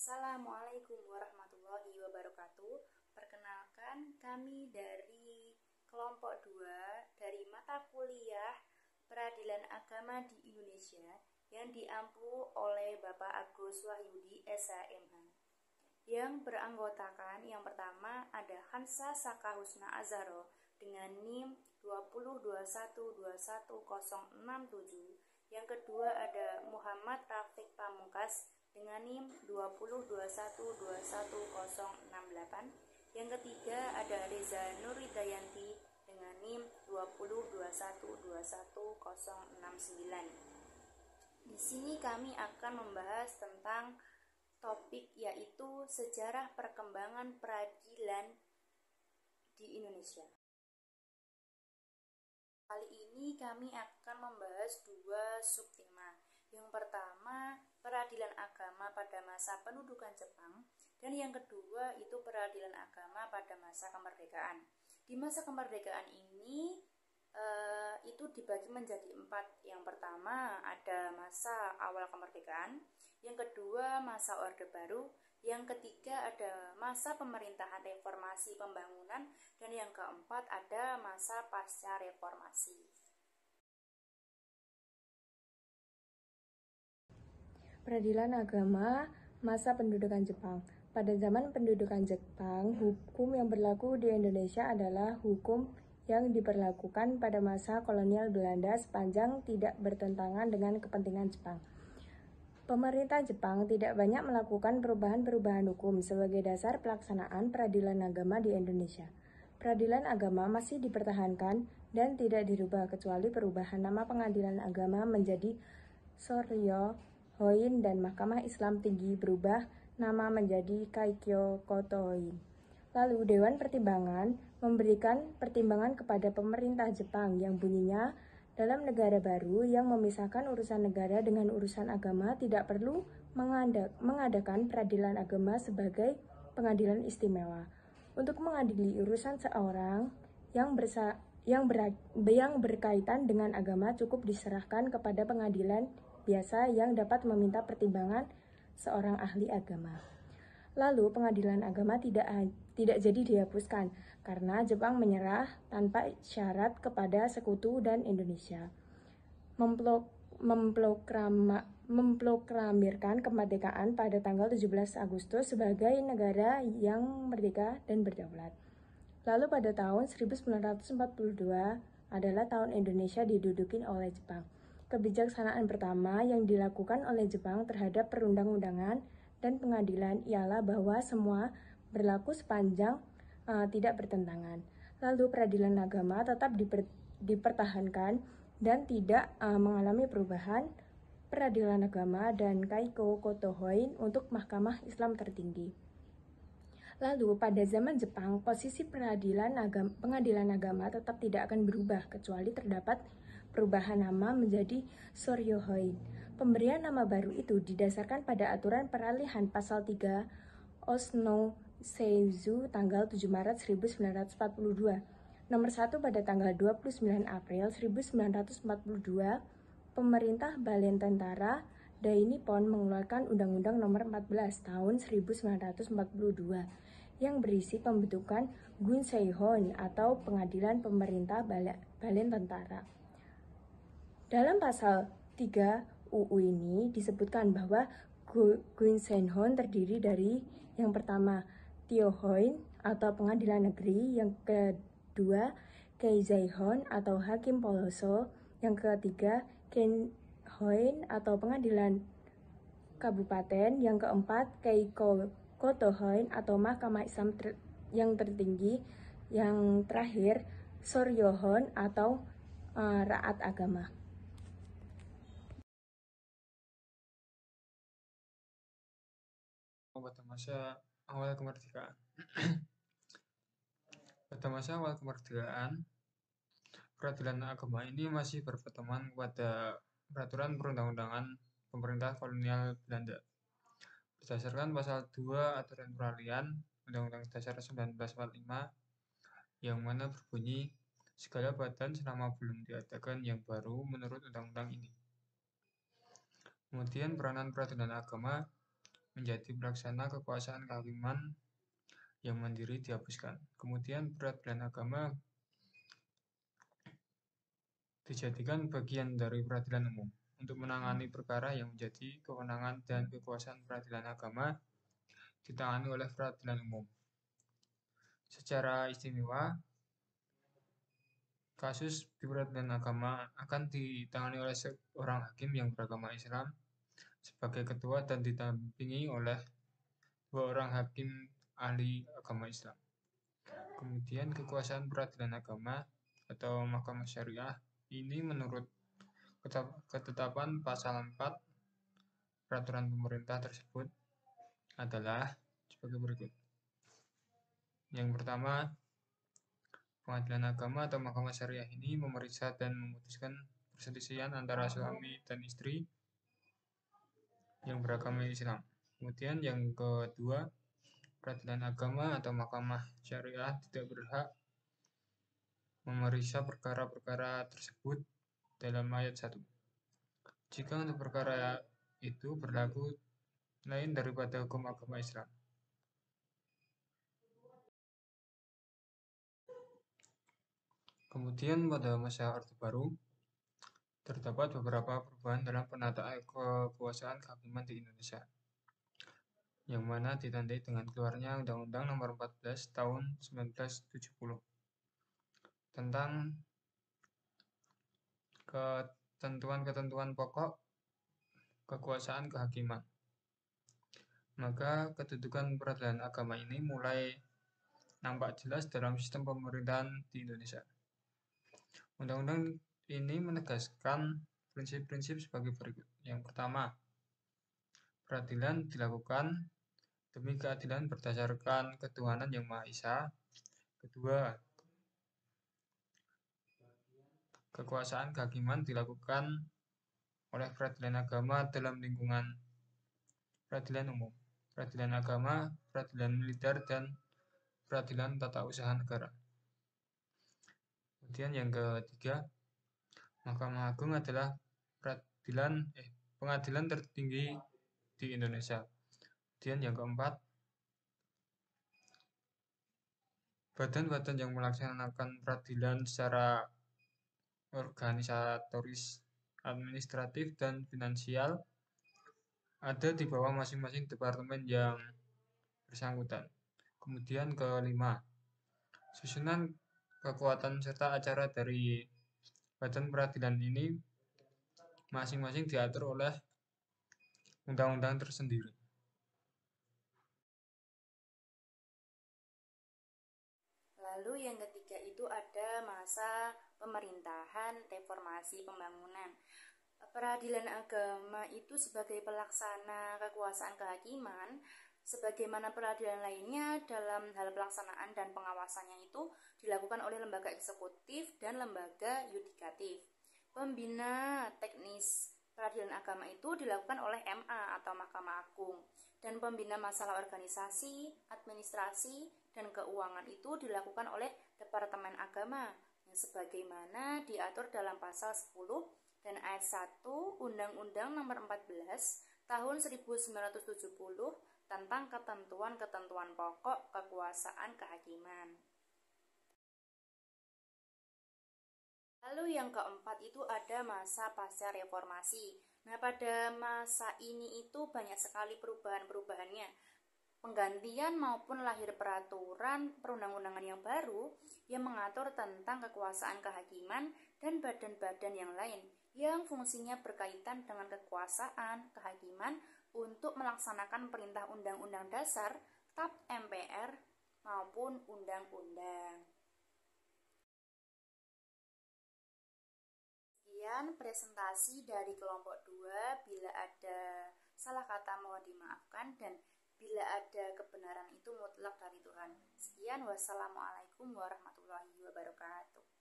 Assalamualaikum warahmatullahi wabarakatuh. Perkenalkan, kami dari kelompok 2 dari mata kuliah Peradilan Agama di Indonesia yang diampu oleh Bapak Agus Wahyudi SHMH. Yang beranggotakan yang pertama ada Hansa Saka Husna Azharo dengan NIM 2021211067. Yang kedua ada Muhammad Rafiq Pamungkas dengan NIM 2021211068. Yang ketiga ada Reza Nuridayanti dengan NIM 2021211069. Di sini kami akan membahas tentang topik yaitu sejarah perkembangan peradilan di Indonesia. Kali ini kami akan membahas dua subtema. Yang pertama, peradilan agama pada masa pendudukan Jepang, dan yang kedua itu peradilan agama pada masa kemerdekaan. Di masa kemerdekaan ini itu dibagi menjadi 4. Yang pertama ada masa awal kemerdekaan, yang kedua masa Orde Baru, yang ketiga ada masa pemerintahan reformasi pembangunan, dan yang keempat ada masa pasca reformasi. Peradilan agama masa pendudukan Jepang. Pada zaman pendudukan Jepang, hukum yang berlaku di Indonesia adalah hukum yang diberlakukan pada masa kolonial Belanda sepanjang tidak bertentangan dengan kepentingan Jepang. Pemerintah Jepang tidak banyak melakukan perubahan-perubahan hukum sebagai dasar pelaksanaan peradilan agama di Indonesia. Peradilan agama masih dipertahankan dan tidak dirubah kecuali perubahan nama pengadilan agama menjadi Soryo Hoin dan Mahkamah Islam Tinggi berubah nama menjadi Kaikyo Koto Hoin. Lalu Dewan Pertimbangan memberikan pertimbangan kepada pemerintah Jepang yang bunyinya, dalam negara baru yang memisahkan urusan negara dengan urusan agama tidak perlu mengadakan peradilan agama sebagai pengadilan istimewa. Untuk mengadili urusan seorang yang berkaitan dengan agama cukup diserahkan kepada pengadilan biasa yang dapat meminta pertimbangan seorang ahli agama. Lalu pengadilan agama tidak jadi dihapuskan karena Jepang menyerah tanpa syarat kepada Sekutu dan Indonesia. Memproklamirkan kemerdekaan pada tanggal 17 Agustus sebagai negara yang merdeka dan berdaulat. Lalu pada tahun 1942 adalah tahun Indonesia diduduki oleh Jepang. Kebijaksanaan pertama yang dilakukan oleh Jepang terhadap perundang-undangan dan pengadilan ialah bahwa semua berlaku sepanjang tidak bertentangan. Lalu peradilan agama tetap dipertahankan dan tidak mengalami perubahan. Peradilan agama dan Kaikyo Koto Hoin untuk Mahkamah Islam tertinggi. Lalu pada zaman Jepang, posisi pengadilan agama tetap tidak akan berubah kecuali terdapat perubahan nama menjadi Soryo Hoin. Pemberian nama baru itu didasarkan pada aturan peralihan pasal 3 Osno Seizu tanggal 7 Maret 1942. Nomor 1 pada tanggal 29 April 1942, pemerintah Balen Tentara Dai Nippon mengeluarkan Undang-Undang Nomor 14 tahun 1942 yang berisi pembentukan Gunseihon atau Pengadilan Pemerintah Balen Tentara. Dalam pasal 3 UU ini disebutkan bahwa Gunseihon terdiri dari yang pertama Tiohoin atau Pengadilan Negeri, yang kedua Keizeihon atau Hakim Poloso, yang ketiga Kenhoin atau Pengadilan Kabupaten, yang keempat Keiko Kotohoin atau Mahkamah Islam yang tertinggi, yang terakhir Soryohon atau Raat Agama. Pada masa awal kemerdekaan. Pada masa awal kemerdekaan, peradilan agama ini masih berpedoman pada peraturan perundang-undangan pemerintah kolonial Belanda. Berdasarkan pasal 2 aturan peralihan Undang-Undang Dasar 1945 yang mana berbunyi segala badan selama belum diadakan yang baru menurut undang-undang ini. Kemudian peranan peradilan agama menjadi pelaksana kekuasaan kehakiman yang mandiri dihapuskan. Kemudian peradilan agama dijadikan bagian dari peradilan umum untuk menangani perkara yang menjadi kewenangan dan kekuasaan peradilan agama ditangani oleh peradilan umum. Secara istimewa, kasus di peradilan agama akan ditangani oleh seorang hakim yang beragama Islam sebagai ketua dan didampingi oleh 2 orang hakim ahli agama Islam. Kemudian kekuasaan peradilan agama atau mahkamah syariah ini menurut ketetapan pasal 4 peraturan pemerintah tersebut adalah sebagai berikut. Yang pertama, pengadilan agama atau mahkamah syariah ini memeriksa dan memutuskan perselisihan antara suami dan istri yang beragama Islam. Kemudian yang kedua, peradilan agama atau mahkamah syariah tidak berhak memeriksa perkara-perkara tersebut dalam ayat 1. Jika untuk perkara itu berlaku lain daripada hukum agama Islam. Kemudian pada masa Orde Baru, terdapat beberapa perubahan dalam penataan kekuasaan kehakiman di Indonesia, yang mana ditandai dengan keluarnya Undang-Undang Nomor 14 Tahun 1970 tentang ketentuan-ketentuan pokok kekuasaan kehakiman. Maka kedudukan peradilan agama ini mulai nampak jelas dalam sistem pemerintahan di Indonesia. Undang-undang ini menegaskan prinsip-prinsip sebagai berikut. Yang pertama, peradilan dilakukan demi keadilan berdasarkan ketuhanan yang Maha Esa. Kedua, kekuasaan kehakiman dilakukan oleh peradilan agama dalam lingkungan peradilan umum, peradilan agama, peradilan militer, dan peradilan tata usaha negara. Kemudian yang ketiga, Mahkamah Agung adalah pengadilan tertinggi di Indonesia. Kemudian yang keempat, badan-badan yang melaksanakan peradilan secara organisatoris, administratif, dan finansial ada di bawah masing-masing departemen yang bersangkutan. Kemudian kelima, susunan kekuatan serta acara dari badan peradilan ini masing-masing diatur oleh undang-undang tersendiri. Lalu yang ketiga itu ada masa pemerintahan reformasi pembangunan. Peradilan agama itu sebagai pelaksana kekuasaan kehakiman, sebagaimana peradilan lainnya dalam hal pelaksanaan dan pengawasannya itu dilakukan oleh lembaga eksekutif dan lembaga yudikatif. Pembina teknis peradilan agama itu dilakukan oleh MA atau Mahkamah Agung, dan pembina masalah organisasi, administrasi, dan keuangan itu dilakukan oleh Departemen Agama yang sebagaimana diatur dalam pasal 10 dan ayat 1 Undang-Undang Nomor 14 Tahun 1970 tentang ketentuan-ketentuan pokok kekuasaan kehakiman. Lalu yang keempat itu ada masa pasca reformasi. Nah, pada masa ini itu banyak sekali perubahan-perubahannya. Penggantian maupun lahir peraturan perundang-undangan yang baru yang mengatur tentang kekuasaan kehakiman dan badan-badan yang lain yang fungsinya berkaitan dengan kekuasaan kehakiman untuk melaksanakan perintah Undang-Undang Dasar, TAP MPR, maupun undang-undang. Sekian presentasi dari kelompok 2. Bila ada salah kata mohon dimaafkan, dan bila ada kebenaran itu mutlak dari Tuhan. Sekian, wassalamualaikum warahmatullahi wabarakatuh.